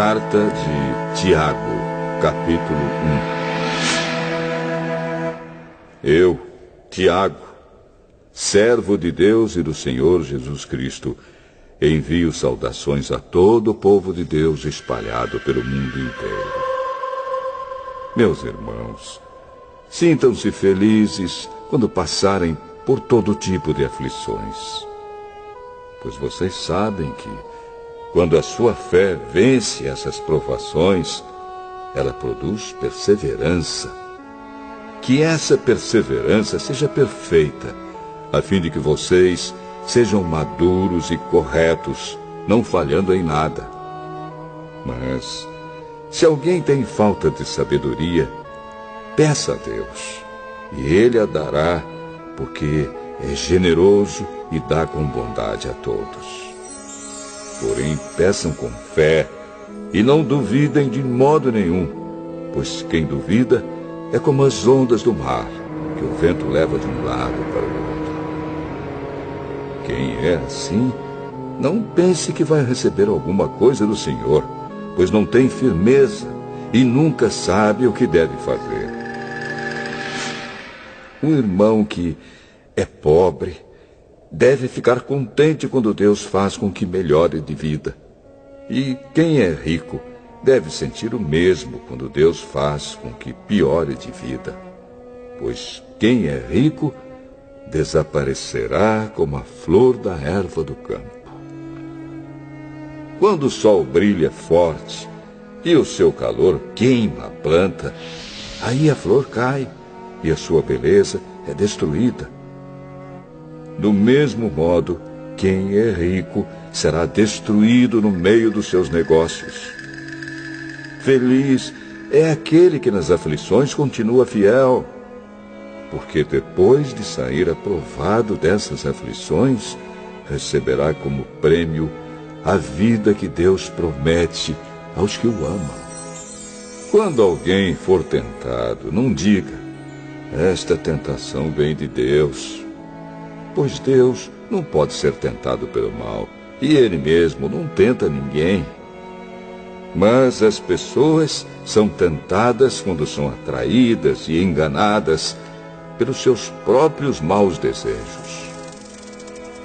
Carta de Tiago, capítulo 1. Eu, Tiago, servo de Deus e do Senhor Jesus Cristo, envio saudações a todo o povo de Deus espalhado pelo mundo inteiro. Meus irmãos, sintam-se felizes quando passarem por todo tipo de aflições, pois vocês sabem que, quando a sua fé vence essas provações, ela produz perseverança. Que essa perseverança seja perfeita, a fim de que vocês sejam maduros e corretos, não falhando em nada. Mas, se alguém tem falta de sabedoria, peça a Deus, e Ele a dará, porque é generoso e dá com bondade a todos. Porém, peçam com fé e não duvidem de modo nenhum, pois quem duvida é como as ondas do mar, que o vento leva de um lado para o outro. Quem é assim, não pense que vai receber alguma coisa do Senhor, pois não tem firmeza e nunca sabe o que deve fazer. Um irmão que é pobre deve ficar contente quando Deus faz com que melhore de vida. E quem é rico deve sentir o mesmo quando Deus faz com que piore de vida. Pois quem é rico desaparecerá como a flor da erva do campo. Quando o sol brilha forte e o seu calor queima a planta, aí a flor cai e a sua beleza é destruída. Do mesmo modo, quem é rico será destruído no meio dos seus negócios. Feliz é aquele que nas aflições continua fiel, porque depois de sair aprovado dessas aflições, receberá como prêmio a vida que Deus promete aos que o amam. Quando alguém for tentado, não diga: esta tentação vem de Deus. Pois Deus não pode ser tentado pelo mal, e Ele mesmo não tenta ninguém. Mas as pessoas são tentadas quando são atraídas e enganadas pelos seus próprios maus desejos.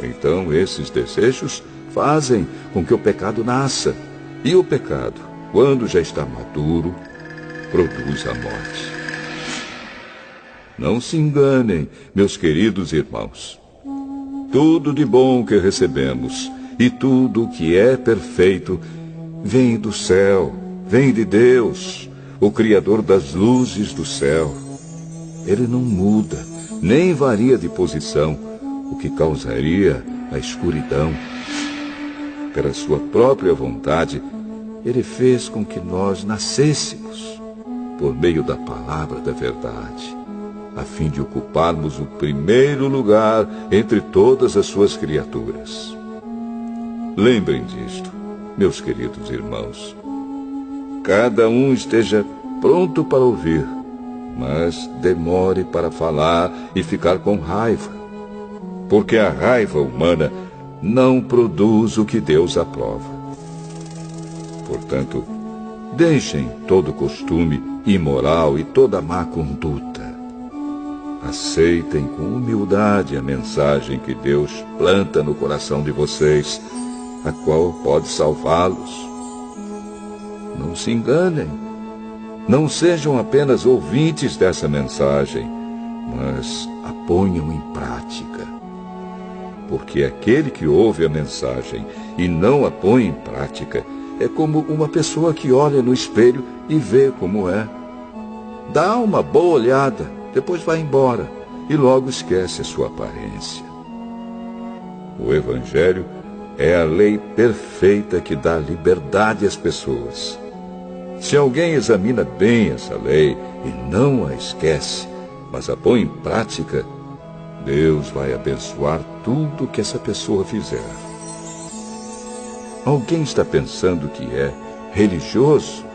Então esses desejos fazem com que o pecado nasça, e o pecado, quando já está maduro, produz a morte. Não se enganem, meus queridos irmãos. Tudo de bom que recebemos e tudo o que é perfeito vem do céu, vem de Deus, o Criador das luzes do céu. Ele não muda, nem varia de posição, o que causaria a escuridão. Pela sua própria vontade, Ele fez com que nós nascêssemos por meio da palavra da verdade, a fim de ocuparmos o primeiro lugar entre todas as suas criaturas. Lembrem disto, meus queridos irmãos. Cada um esteja pronto para ouvir, mas demore para falar e ficar com raiva, porque a raiva humana não produz o que Deus aprova. Portanto, deixem todo costume imoral e toda má conduta. Aceitem com humildade a mensagem que Deus planta no coração de vocês, a qual pode salvá-los. Não se enganem. Não sejam apenas ouvintes dessa mensagem, mas a ponham em prática. Porque aquele que ouve a mensagem e não a põe em prática é como uma pessoa que olha no espelho e vê como é. Dá uma boa olhada, depois vai embora e logo esquece a sua aparência. O Evangelho é a lei perfeita que dá liberdade às pessoas. Se alguém examina bem essa lei e não a esquece, mas a põe em prática, Deus vai abençoar tudo o que essa pessoa fizer. Alguém está pensando que é religioso?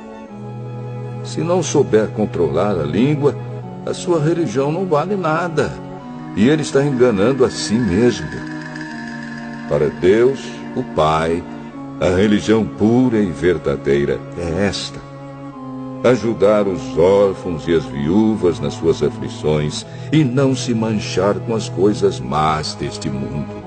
Se não souber controlar a língua, a sua religião não vale nada, e ele está enganando a si mesmo. Para Deus, o Pai, A religião pura e verdadeira é esta: ajudar os órfãos e as viúvas nas suas aflições e não se manchar com as coisas más deste mundo.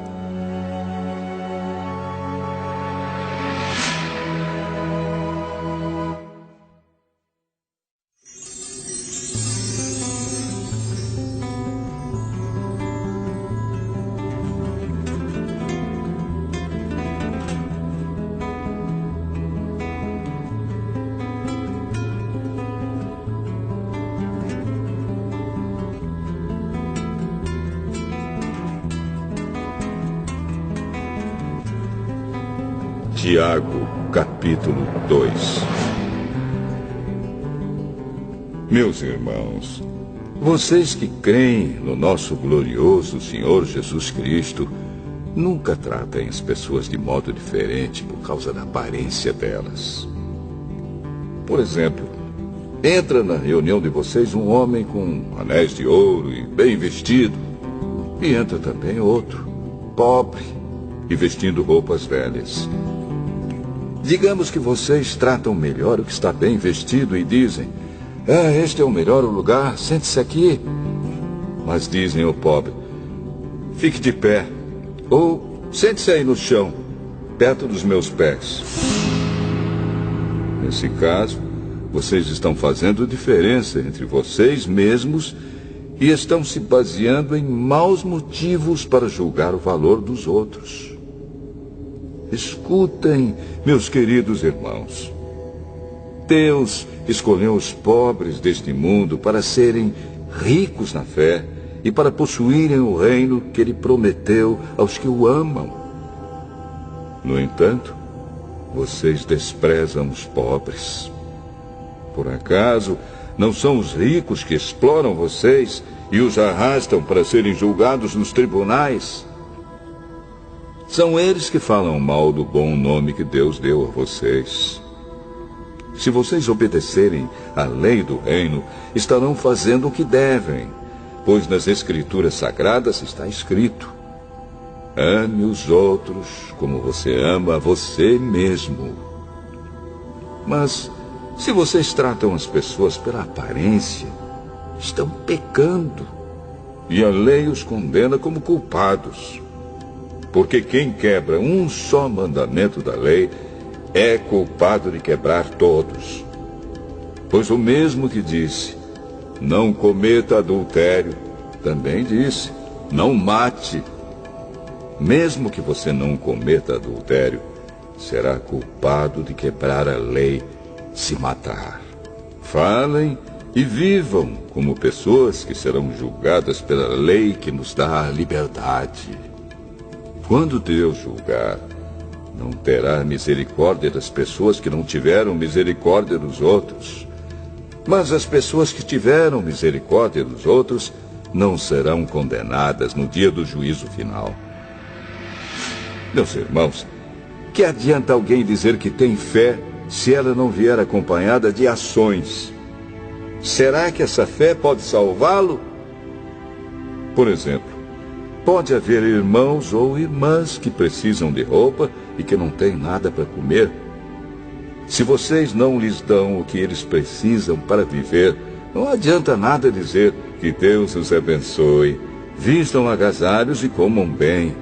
Tiago, capítulo 2. Meus irmãos, vocês que creem no nosso glorioso Senhor Jesus Cristo, nunca tratem as pessoas de modo diferente por causa da aparência delas. Por exemplo, entra na reunião de vocês um homem com anéis de ouro e bem vestido, e entra também outro, pobre e vestindo roupas velhas. Digamos que vocês tratam melhor o que está bem vestido e dizem: este é o melhor lugar, sente-se aqui. Mas dizem ao pobre: fique de pé, ou sente-se aí no chão, perto dos meus pés. Nesse caso, vocês estão fazendo diferença entre vocês mesmos e estão se baseando em maus motivos para julgar o valor dos outros. Escutem, meus queridos irmãos. Deus escolheu os pobres deste mundo para serem ricos na fé e para possuírem o reino que Ele prometeu aos que o amam. No entanto, vocês desprezam os pobres. Por acaso, não são os ricos que exploram vocês e os arrastam para serem julgados nos tribunais? São eles que falam mal do bom nome que Deus deu a vocês. Se vocês obedecerem à lei do reino, estarão fazendo o que devem, pois nas Escrituras Sagradas está escrito: ame os outros como você ama a você mesmo. Mas, se vocês tratam as pessoas pela aparência, estão pecando, e a lei os condena como culpados. Porque quem quebra um só mandamento da lei é culpado de quebrar todos. Pois o mesmo que disse: não cometa adultério, também disse: não mate. Mesmo que você não cometa adultério, será culpado de quebrar a lei se matar. Falem e vivam como pessoas que serão julgadas pela lei que nos dá a liberdade. Quando Deus julgar, não terá misericórdia das pessoas que não tiveram misericórdia dos outros. Mas as pessoas que tiveram misericórdia dos outros não serão condenadas no dia do juízo final. Meus irmãos, que adianta alguém dizer que tem fé se ela não vier acompanhada de ações? Será que essa fé pode salvá-lo? Por exemplo, pode haver irmãos ou irmãs que precisam de roupa e que não têm nada para comer. Se vocês não lhes dão o que eles precisam para viver, não adianta nada dizer que Deus os abençoe, vistam agasalhos e comam bem.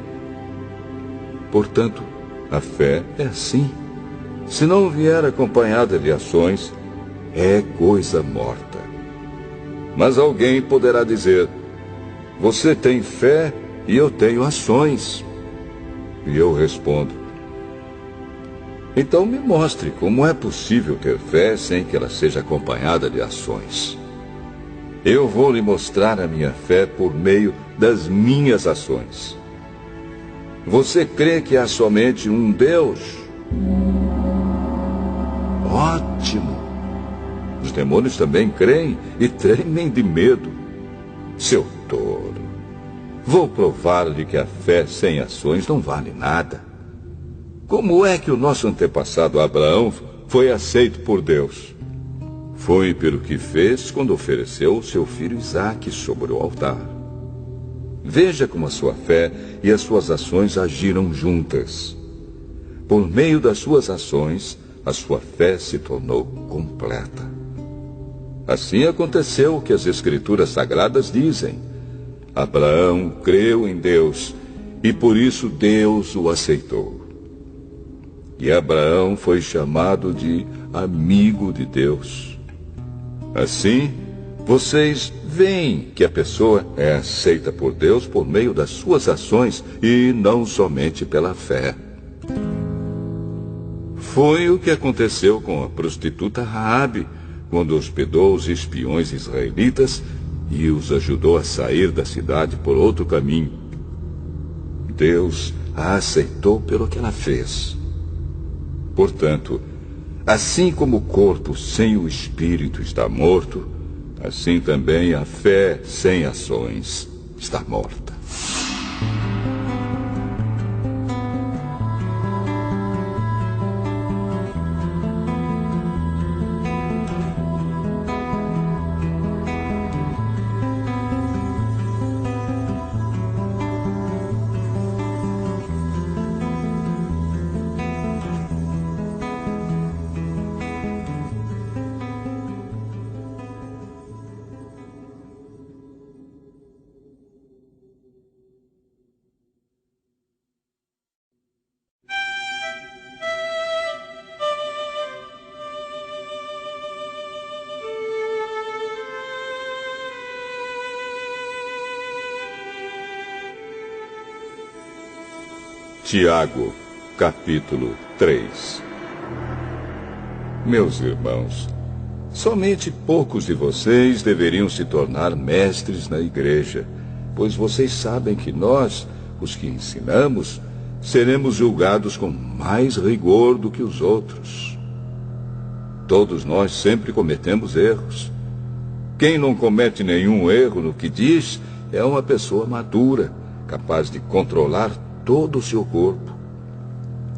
Portanto, a fé é assim. Se não vier acompanhada de ações, é coisa morta. Mas alguém poderá dizer: você tem fé e eu tenho ações. E eu respondo: então me mostre como é possível ter fé sem que ela seja acompanhada de ações. Eu vou lhe mostrar a minha fé por meio das minhas ações. Você crê que há somente um Deus? Ótimo! Os demônios também creem e tremem de medo. Seu tolo! Vou provar-lhe que a fé sem ações não vale nada. Como é que o nosso antepassado Abraão foi aceito por Deus? Foi pelo que fez quando ofereceu o seu filho Isaque sobre o altar. Veja como a sua fé e as suas ações agiram juntas. por meio das suas ações, a sua fé se tornou completa. Assim aconteceu o que as Escrituras Sagradas dizem. Abraão creu em Deus e por isso Deus o aceitou. E Abraão foi chamado de amigo de Deus. Assim, vocês veem que a pessoa é aceita por Deus por meio das suas ações e não somente pela fé. Foi o que aconteceu com a prostituta Raabe, quando hospedou os espiões israelitas e os ajudou a sair da cidade por outro caminho. Deus a aceitou pelo que ela fez. Portanto, assim como o corpo sem o espírito está morto, assim também a fé sem ações está morta. Tiago, capítulo 3. Meus irmãos, somente poucos de vocês deveriam se tornar mestres na igreja, pois vocês sabem que nós, os que ensinamos, seremos julgados com mais rigor do que os outros. Todos nós sempre cometemos erros. Quem não comete nenhum erro no que diz é uma pessoa madura, capaz de controlar todo o seu corpo.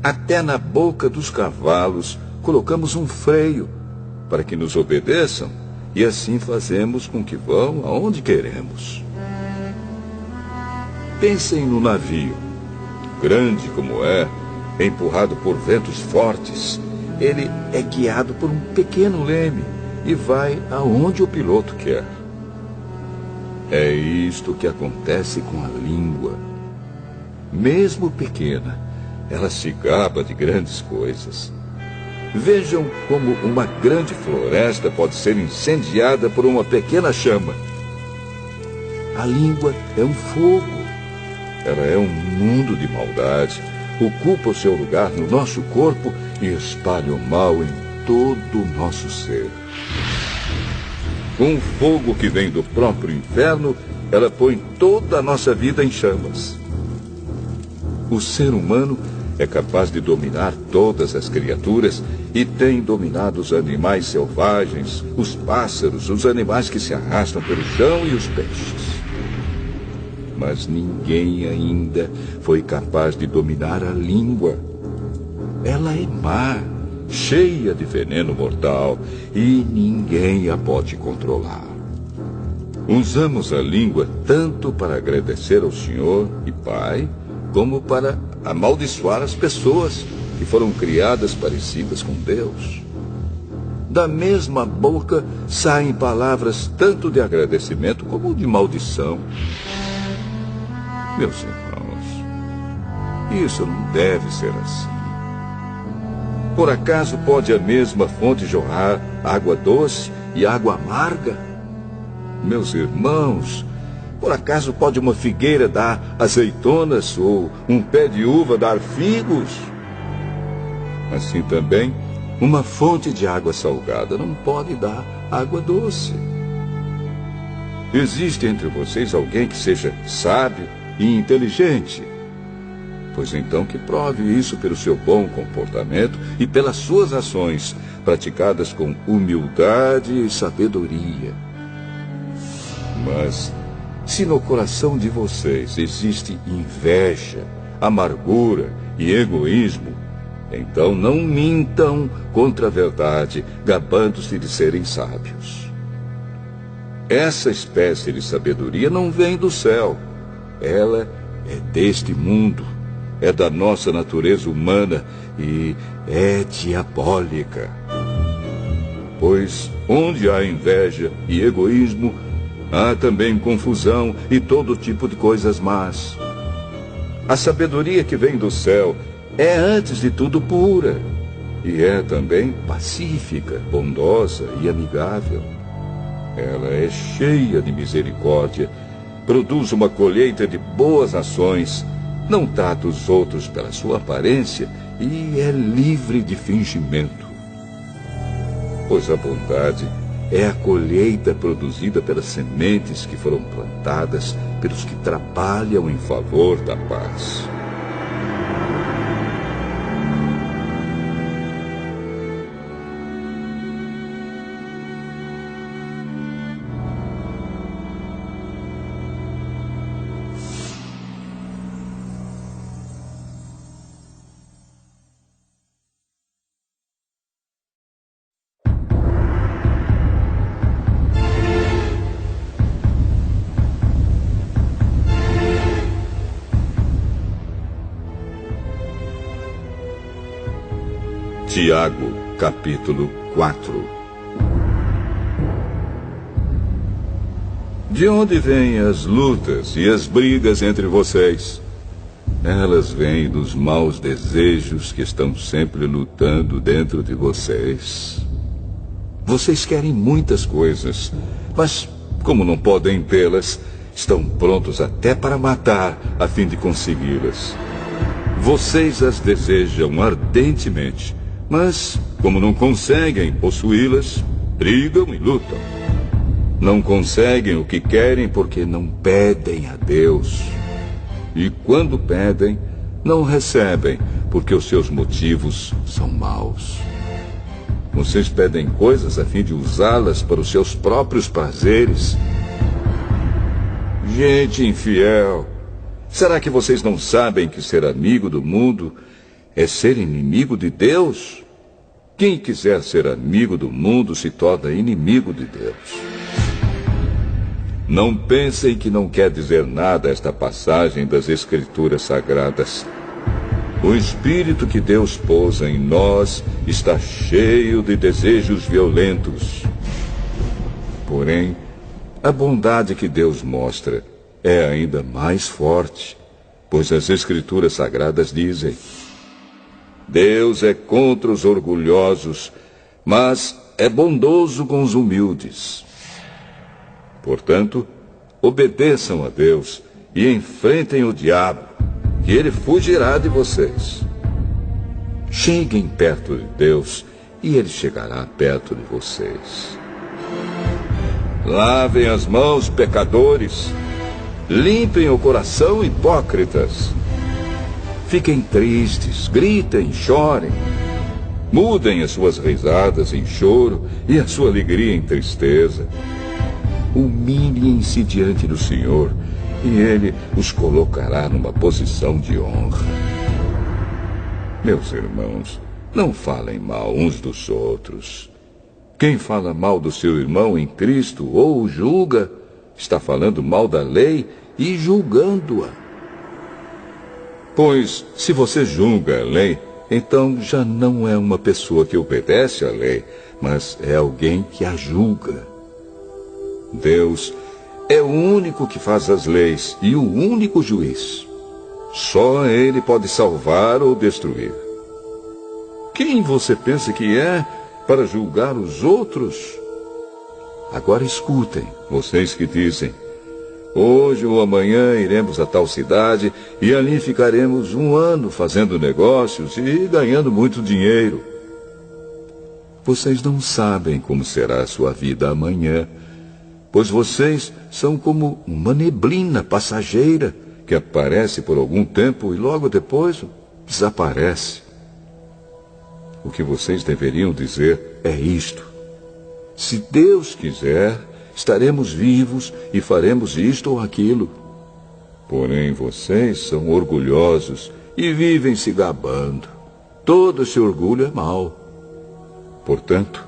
Até na boca dos cavalos colocamos um freio para que nos obedeçam e assim fazemos com que vão aonde queremos. Pensem no navio. Grande como é, empurrado por ventos fortes, ele é guiado por um pequeno leme e vai aonde o piloto quer. É isto que acontece com a língua. Mesmo pequena, ela se gaba de grandes coisas. Vejam como uma grande floresta pode ser incendiada por uma pequena chama. A língua é um fogo. Ela é um mundo de maldade, ocupa o seu lugar no nosso corpo e espalha o mal em todo o nosso ser. Com o fogo que vem do próprio inferno, ela põe toda a nossa vida em chamas. O ser humano é capaz de dominar todas as criaturas e tem dominado os animais selvagens, os pássaros, os animais que se arrastam pelo chão e os peixes. Mas ninguém ainda foi capaz de dominar a língua. Ela é má, cheia de veneno mortal e ninguém a pode controlar. Usamos a língua tanto para agradecer ao Senhor e Pai, como para amaldiçoar as pessoas que foram criadas parecidas com Deus. Da mesma boca saem palavras tanto de agradecimento como de maldição. Meus irmãos, isso não deve ser assim. Por acaso pode a mesma fonte jorrar água doce e água amarga? Meus irmãos, por acaso pode uma figueira dar azeitonas ou um pé de uva dar figos? Assim também, uma fonte de água salgada não pode dar água doce. Existe entre vocês alguém que seja sábio e inteligente? Pois então que prove isso pelo seu bom comportamento e pelas suas ações, praticadas com humildade e sabedoria. Mas se no coração de vocês existe inveja, amargura e egoísmo, então não mintam contra a verdade, gabando-se de serem sábios. Essa espécie de sabedoria não vem do céu. Ela é deste mundo. é da nossa natureza humana e é diabólica. Pois onde há inveja e egoísmo, há também confusão e todo tipo de coisas más. A sabedoria que vem do céu é, antes de tudo, pura. E é também pacífica, bondosa e amigável. Ela é cheia de misericórdia, produz uma colheita de boas ações, não trata os outros pela sua aparência e é livre de fingimento. Pois a bondade é a colheita produzida pelas sementes que foram plantadas pelos que trabalham em favor da paz. Tiago, capítulo 4. De onde vêm as lutas e as brigas entre vocês? Elas vêm dos maus desejos que estão sempre lutando dentro de vocês. Vocês querem muitas coisas, mas como não podem tê-las, estão prontos até para matar a fim de consegui-las. Vocês as desejam ardentemente, mas, como não conseguem possuí-las, brigam e lutam. Não conseguem o que querem porque não pedem a Deus. E quando pedem, não recebem porque os seus motivos são maus. Vocês pedem coisas a fim de usá-las para os seus próprios prazeres. Gente infiel, será que vocês não sabem que ser amigo do mundo é ser inimigo de Deus? Quem quiser ser amigo do mundo se torna inimigo de Deus. Não pensem que não quer dizer nada esta passagem das Escrituras Sagradas. O Espírito que Deus pôs em nós está cheio de desejos violentos. Porém, a bondade que Deus mostra é ainda mais forte, pois as Escrituras Sagradas dizem: Deus é contra os orgulhosos, mas é bondoso com os humildes. Portanto, obedeçam a Deus e enfrentem o diabo, que ele fugirá de vocês. Cheguem perto de Deus e ele chegará perto de vocês. Lavem as mãos, pecadores. Limpem o coração, hipócritas. Fiquem tristes, gritem, chorem. Mudem as suas risadas em choro e a sua alegria em tristeza. Humilhem-se diante do Senhor e Ele os colocará numa posição de honra. Meus irmãos, não falem mal uns dos outros. Quem fala mal do seu irmão em Cristo ou o julga, está falando mal da lei e julgando-a. Pois, se você julga a lei, então já não é uma pessoa que obedece à lei, mas é alguém que a julga. Deus é o único que faz as leis e o único juiz. Só Ele pode salvar ou destruir. Quem você pensa que é para julgar os outros? Agora escutem, vocês que dizem: hoje ou amanhã iremos a tal cidade e ali ficaremos 1 ano fazendo negócios e ganhando muito dinheiro. Vocês não sabem como será a sua vida amanhã, pois vocês são como uma neblina passageira que aparece por algum tempo e logo depois desaparece. O que vocês deveriam dizer é isto: se Deus quiser, estaremos vivos e faremos isto ou aquilo. Porém, vocês são orgulhosos e vivem se gabando. Todo esse orgulho é mau. Portanto,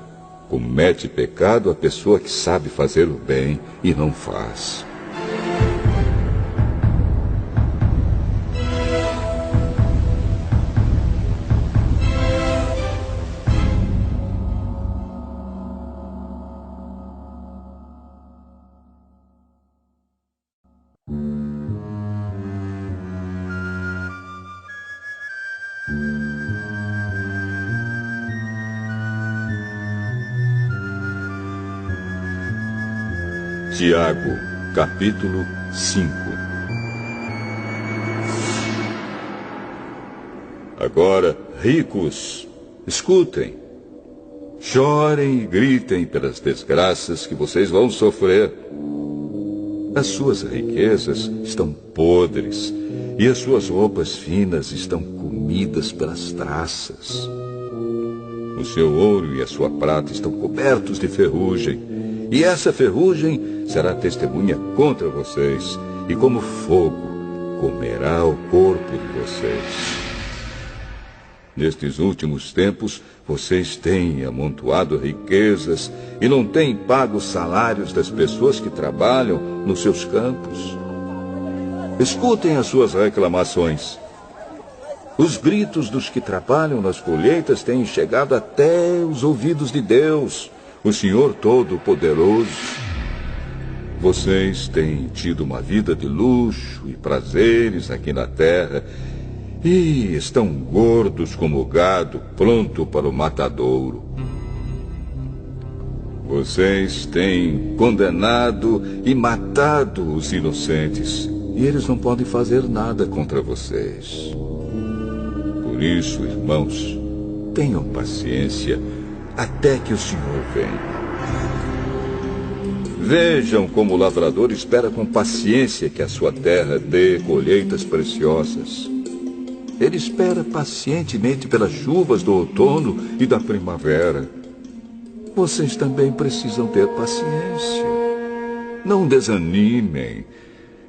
comete pecado a pessoa que sabe fazer o bem e não faz. Tiago, capítulo 5. Agora, ricos, escutem. Chorem e gritem pelas desgraças que vocês vão sofrer. As suas riquezas estão podres e as suas roupas finas estão comidas pelas traças. O seu ouro e a sua prata estão cobertos de ferrugem. E essa ferrugem será testemunha contra vocês, e como fogo comerá o corpo de vocês. Nestes últimos tempos, vocês têm amontoado riquezas e não têm pago os salários das pessoas que trabalham nos seus campos. Escutem as suas reclamações. Os gritos dos que trabalham nas colheitas têm chegado até os ouvidos de Deus, o Senhor Todo-Poderoso. Vocês têm tido uma vida de luxo e prazeres aqui na terra e estão gordos como gado, pronto para o matadouro. Vocês têm condenado e matado os inocentes e eles não podem fazer nada contra vocês. Por isso, irmãos, tenham paciência até que o Senhor venha. Vejam como o lavrador espera com paciência que a sua terra dê colheitas preciosas. Ele espera pacientemente pelas chuvas do outono e da primavera. Vocês também precisam ter paciência. Não desanimem,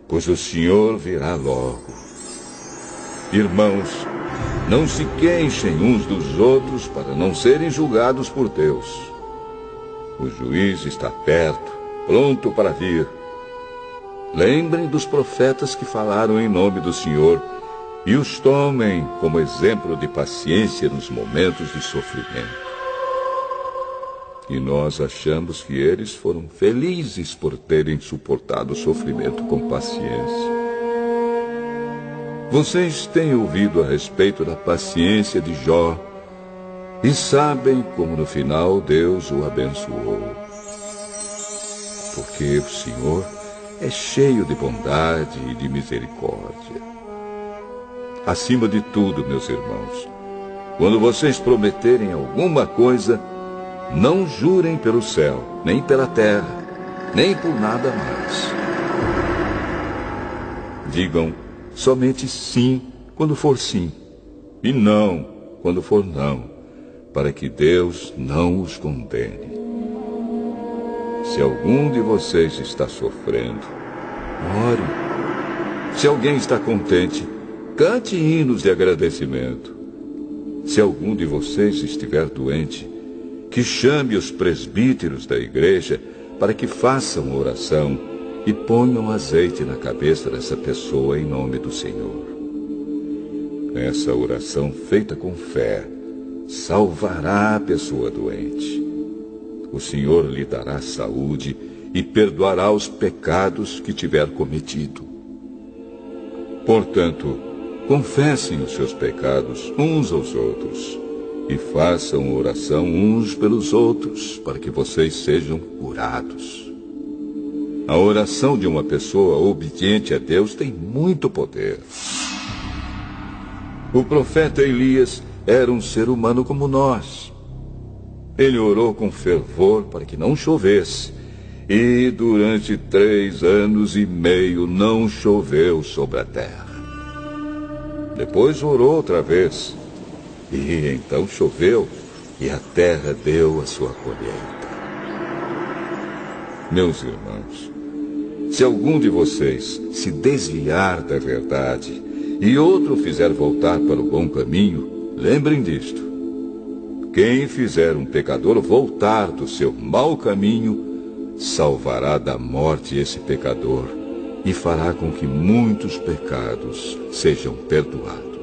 pois o Senhor virá logo. Irmãos, não se queixem uns dos outros para não serem julgados por Deus. O juiz está perto, pronto para vir. Lembrem dos profetas que falaram em nome do Senhor e os tomem como exemplo de paciência nos momentos de sofrimento. E nós achamos que eles foram felizes por terem suportado o sofrimento com paciência. Vocês têm ouvido a respeito da paciência de Jó e sabem como no final Deus o abençoou. Porque o Senhor é cheio de bondade e de misericórdia. Acima de tudo, meus irmãos, quando vocês prometerem alguma coisa, não jurem pelo céu, nem pela terra, nem por nada mais. Digam somente sim quando for sim, e não quando for não, para que Deus não os condene. Se algum de vocês está sofrendo, ore. Se alguém está contente, cante hinos de agradecimento. Se algum de vocês estiver doente, que chame os presbíteros da igreja para que façam oração e ponham azeite na cabeça dessa pessoa em nome do Senhor. Essa oração feita com fé salvará a pessoa doente. O Senhor lhe dará saúde e perdoará os pecados que tiver cometido. Portanto, confessem os seus pecados uns aos outros e façam oração uns pelos outros para que vocês sejam curados. A oração de uma pessoa obediente a Deus tem muito poder. O profeta Elias era um ser humano como nós. Ele orou com fervor para que não chovesse, e durante 3 anos e meio não choveu sobre a terra. Depois orou outra vez, e então choveu, e a terra deu a sua colheita. Meus irmãos, se algum de vocês se desviar da verdade e outro fizer voltar para o bom caminho, lembrem disto. Quem fizer um pecador voltar do seu mau caminho, salvará da morte esse pecador e fará com que muitos pecados sejam perdoados.